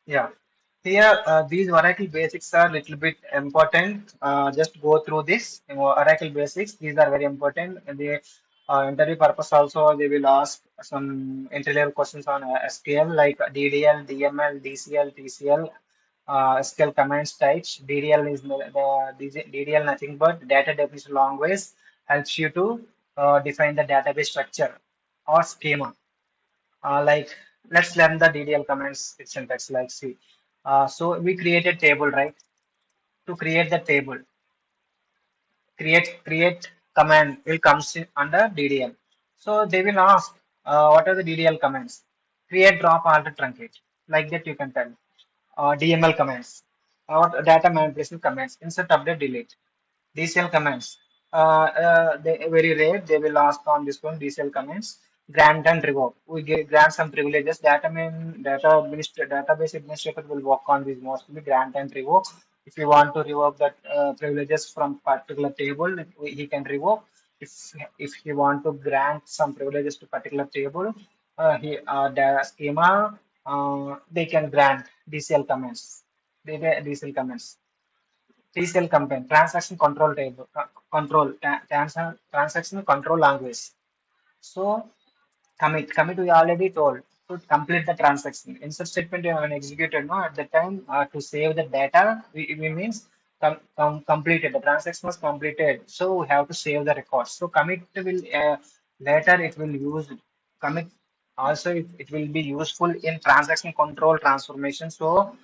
Yeah. Here, these Oracle basics are little bit important. Just go through this Oracle basics. These are very important. And the interview purpose also, they will ask some entry-level questions on SQL like DDL, DML, DCL, TCL, SQL commands types. DDL is the DDL nothing but data definition language, helps you to define the database structure or schema. Like let's learn the DDL commands its syntax. Like see, so we create a table, right? To create the table, create command will comes in under DDL. So they will ask what are the DDL commands? Create, drop, alter, truncate. Like that you can tell. DML commands or data manipulation commands. Insert, update, delete. DCL commands. They very rare. They will ask on this one DCL commands. Grant and revoke. We grant some privileges. Database administrator will work on this mostly grant and revoke. If you want to revoke that privileges from particular table, he can revoke. If he want to grant some privileges to particular table, the schema they can grant DCL commands. DCL commands. TCL campaign, transaction control table, transaction control language. So commit we already told to complete the transaction. Insert statement you have executed no at the time to save the data. We means completed the transaction was completed. So we have to save the records. So commit will later it will use commit also it will be useful in transaction control transformation. So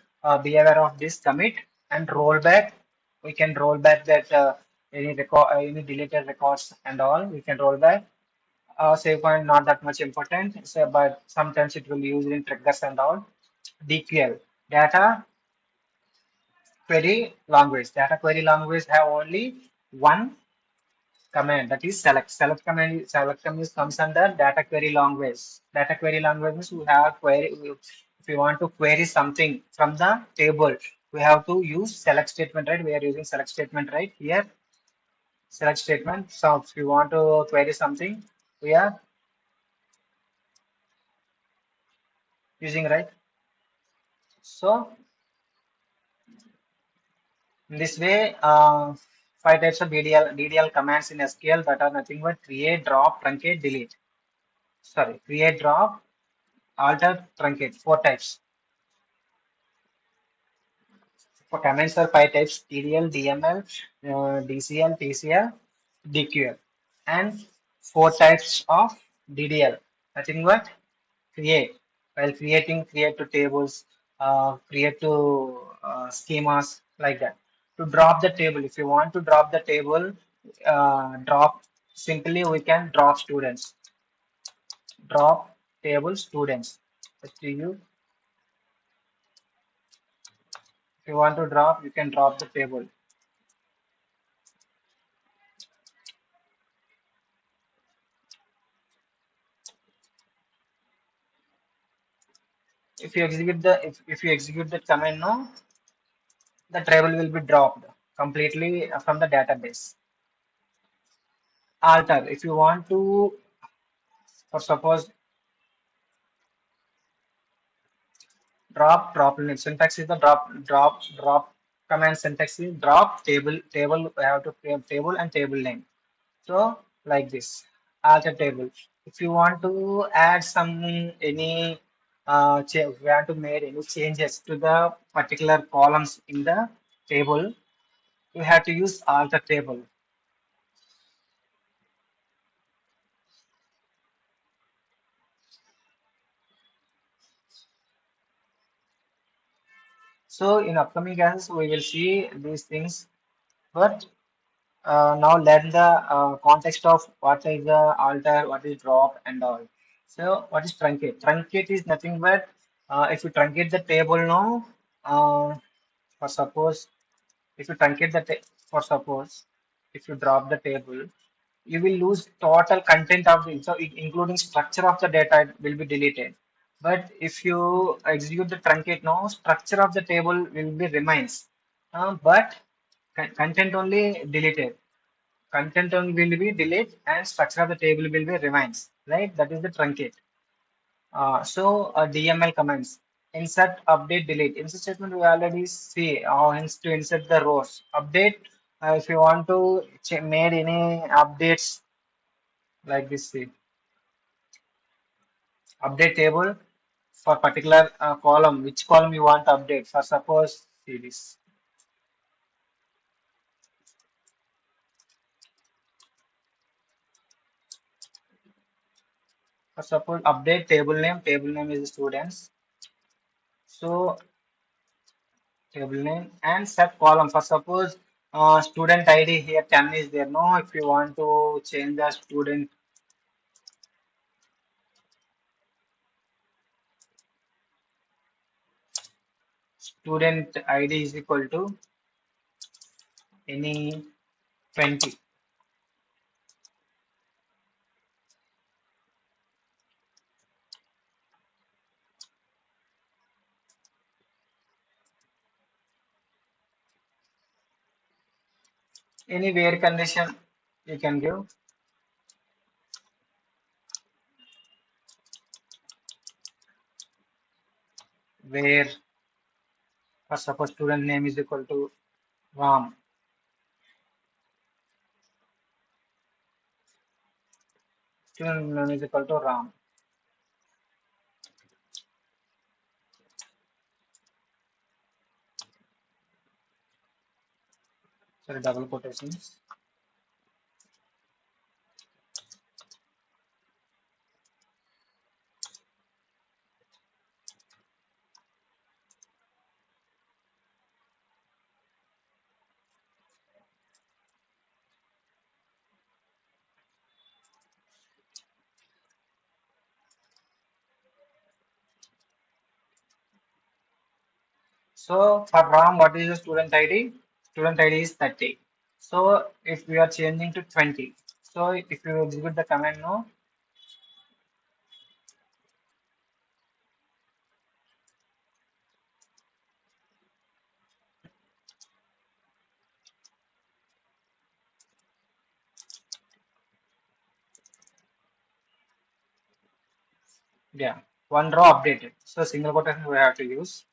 be aware of this commit and rollback. We can roll back that any record any deleted records and all we can roll back. Save point not that much important, so, but sometimes it will use in triggers and all. DQL, data query language. Data query language have only one command, that is select. Select command comes under data query language. Data query language means we have query. If you want to query something from the table, we have to use select statement, right? We are using select statement right here. Select statement. So if you want to query something, we are using right. So in this way, five types of DDL commands in SQL that are nothing but create, drop, truncate, delete. Sorry, create, drop, alter, truncate. Four types. For commands are five types: DDL, DML, DCL, TCL, DQL, and four types of DDL. Nothing but create. While create to tables, create to schemas like that. To drop the table, if you want to drop the table, drop simply we can drop students. Drop table students. STU. If you want to drop, you can drop the table. If you execute the command now, the table will be dropped completely from the database. Alter. If you want to, for suppose drop limit syntax is the drop command syntax is drop table we have to create table and table name. So like this alter table. If you want to add some any we want to make any changes to the particular columns in the table, you have to use alter table. So in upcoming classes we will see these things, but now learn the context of what is the alter, what is drop and all. So what is truncate? Truncate is nothing but if you truncate the table now, for suppose if you truncate the for suppose if you drop the table, you will lose total content of the so including structure of the data will be deleted. But if you execute the truncate now, structure of the table will be remains, but content only deleted. Content only will be deleted and structure of the table will be remains. Right? That is the truncate. DML commands. insert, update, delete. Insert statement we already see how hence to insert the rows. Update, if you want to made any updates like this, see, update table for particular column, which column you want to update. For suppose, see this. For suppose update table name is students. So table name and set column. For suppose student ID here 10 is there. No, if you want to change the student ID is equal to any 20. Any where condition you can give where for suppose student name is equal to Ram. Student name is equal to Ram. Sorry, double quotations. So for Ram, what is the student ID? Student ID is 30. So if we are changing to 20, so if you execute the command now, yeah, one row updated. So single quotation we have to use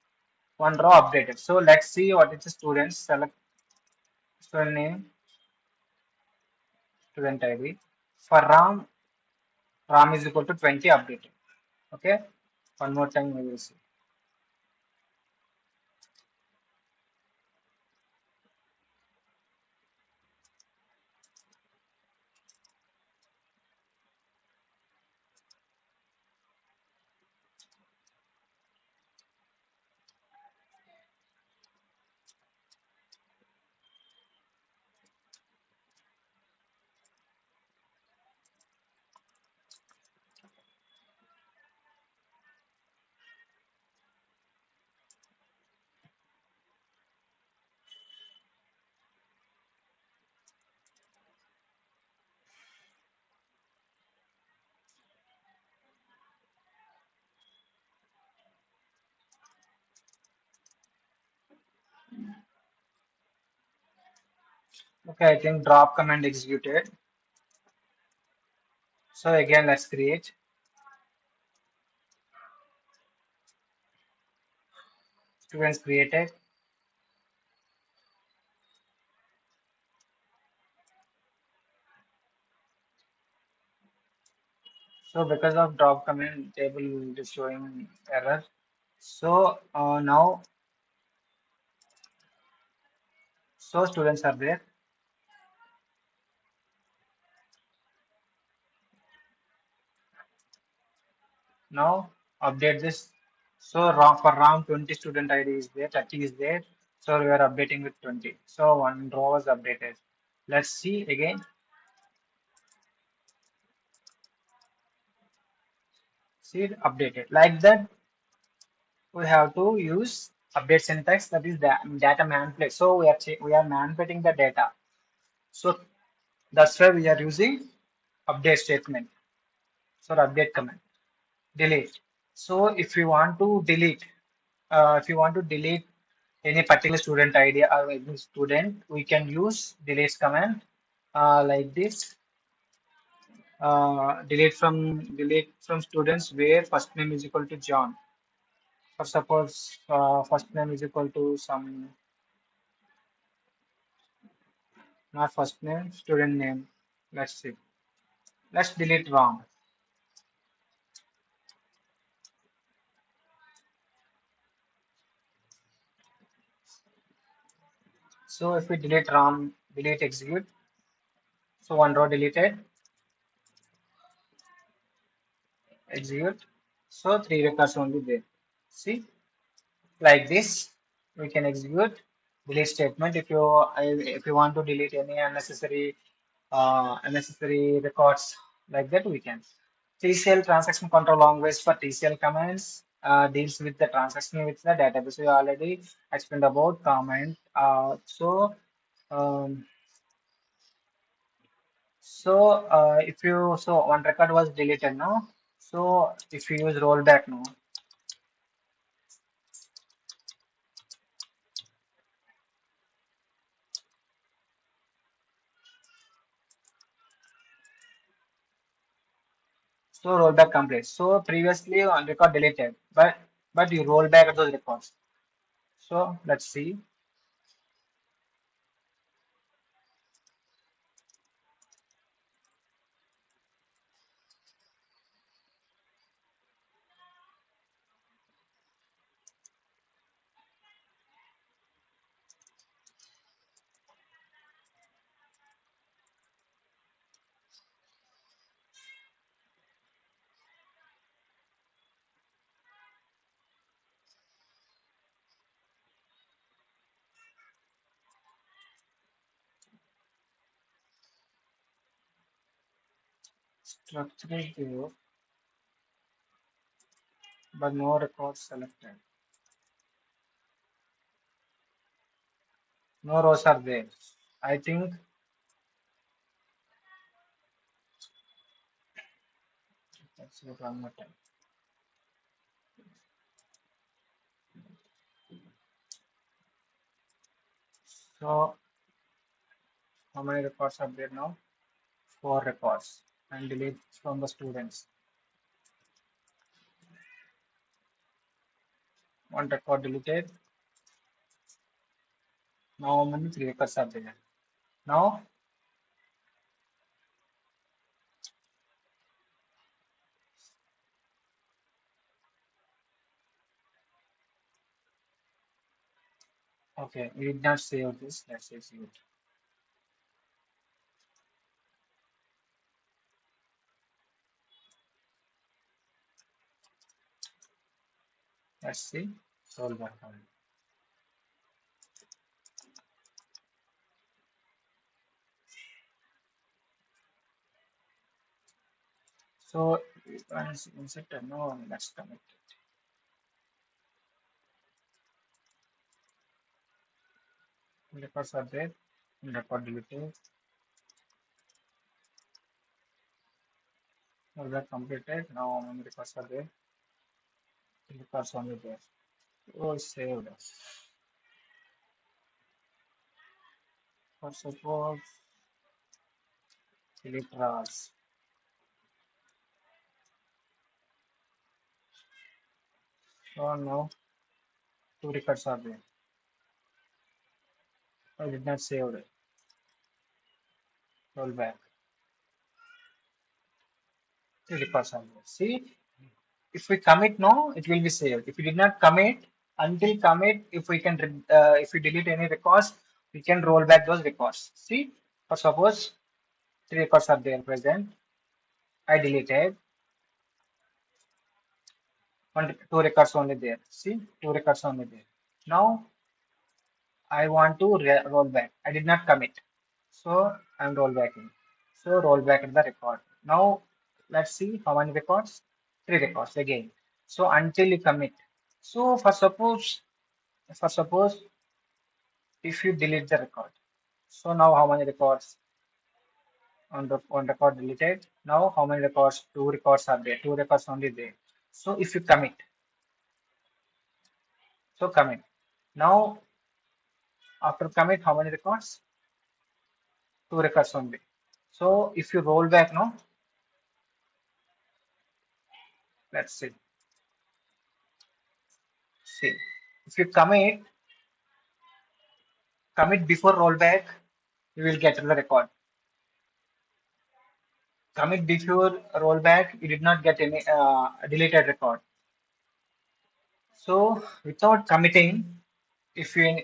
one row updated. So let's see what is the student. Select student name, student ID. For Ram, Ram is equal to 20 updated. Okay. One more time we will see. Okay, I think drop command executed. So again, let's create students created. So because of drop command, table is showing error. So now, so students are there. Now update this. So for RAM 20 student ID is there, 30 is there. So we are updating with 20. So one row was updated. Let's see again. See it updated. Like that, we have to use update syntax, that is the data manipulate. So we are manipulating the data. So that's why we are using update statement. So update command. Delete. So if you want to delete, if you want to delete any particular student ID or any student, we can use delete command like this. Delete from students where first name is equal to John. For suppose first name is equal to some, not first name, student name. Let's see. Let's delete wrong. So if we delete RAM, delete execute. So one row deleted, execute. So three records only there. See, like this, we can execute delete statement. If you want to delete any unnecessary records like that, we can. TCL transaction control language for TCL commands deals with the transaction with the database. We already explained about comment. Um, if you one record was deleted now. So if you use rollback now, so rollback complete. So previously one record deleted, but you roll back those records. So let's see. Structural view, but no records selected. No rows are there. I think that's it one more time. So how many records are there now? Four records. And delete from the students. One record deleted. Now how many three records are there? Now okay, we did not save this. Let's execute. Let's see. Roll back on. So once insert no, let's connect it. Records are there. Record deleted. All that completed. Now how many records are there? Records only there. Oh, saved. For suppose delete rows. So now two records are there. I did not save it. Roll back. Three records are there. See, if we commit now, it will be saved. If we did not commit, until commit, if we can, if we delete any records, we can roll back those records. See, for suppose three records are there present. I deleted one, two records only there. See, two records only there. Now I want to roll back. I did not commit, so I'm roll backing. So roll back the record. Now let's see how many records. Three records again. So until you commit. So for suppose if you delete the record. So now how many records on the on record deleted? Now how many records? Two records are there. Two records only there. So if you commit, so commit. Now after commit, how many records? Two records only. So if you roll back now, let's see. See, if you commit before rollback, you will get the record. Commit before rollback, you did not get any deleted record. So without committing, if you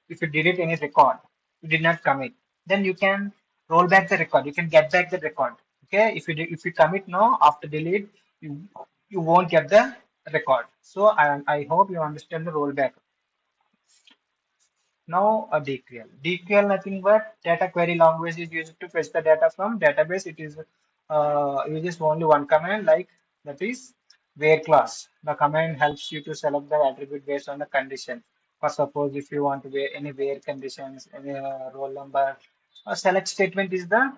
delete any record, you did not commit, then you can roll back the record. You can get back the record. Okay, if you commit now after delete, you you won't get the record. So I hope you understand the rollback. Now a DQL. DQL nothing but data query language is used to fetch the data from database. It is uses only one command like that is where class. The command helps you to select the attribute based on the condition. For suppose if you want to wear any where conditions, any roll number, a select statement is the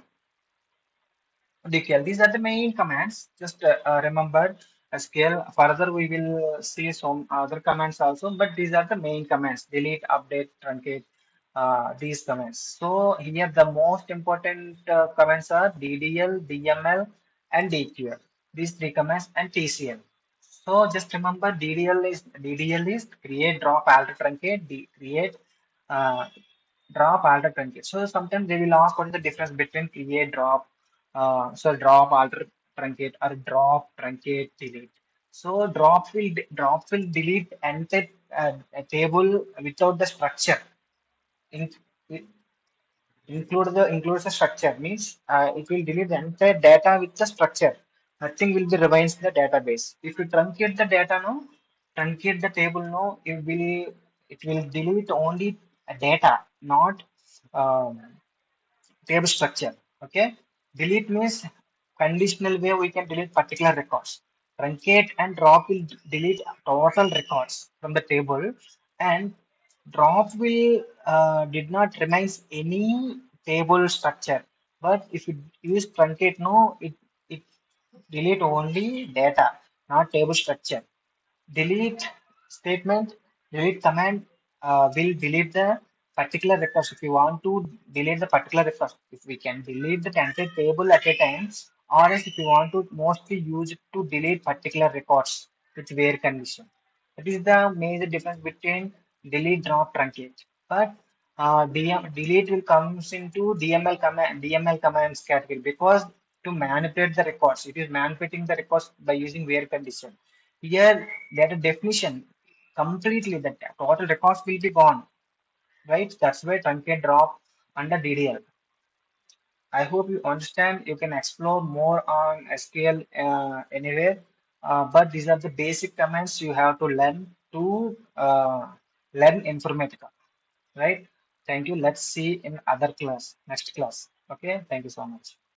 DKL. These are the main commands. Just remember SQL. Further, we will see some other commands also, but these are the main commands: delete, update, truncate. These commands. So here the most important commands are DDL, DML, and DQL. These three commands and TCL. So just remember DDL is create, drop, alter, truncate. Create, uh, drop, alter, truncate. So sometimes they will ask what is the difference between create, drop, drop, alter, truncate, or drop, truncate, delete. So drop will delete entire a table without the structure. In, includes the structure means it will delete the entire data with the structure. Nothing will be remains in the database. If you truncate the data no, truncate the table no, it will delete only data, not um, table structure. Okay. Delete means conditional way we can delete particular records. Truncate and drop will delete total records from the table, and drop will did not remains any table structure. But if you use truncate, no, it delete only data, not table structure. Delete statement, delete command will delete the particular records. If you want to delete the particular records, if we can delete the entire table at a time, or else if you want to mostly use it to delete particular records with where condition. That is the major difference between delete, drop, truncate. But delete will comes into DML commands category because to manipulate the records, it is manipulating the records by using where condition. Here, data definition completely the total records will be gone, right? That's why truncate drop under DDL. I hope you understand. You can explore more on SQL anywhere, but these are the basic commands you have to learn to learn Informatica, right? Thank you. Let's see in other class, next class. Okay. Thank you so much.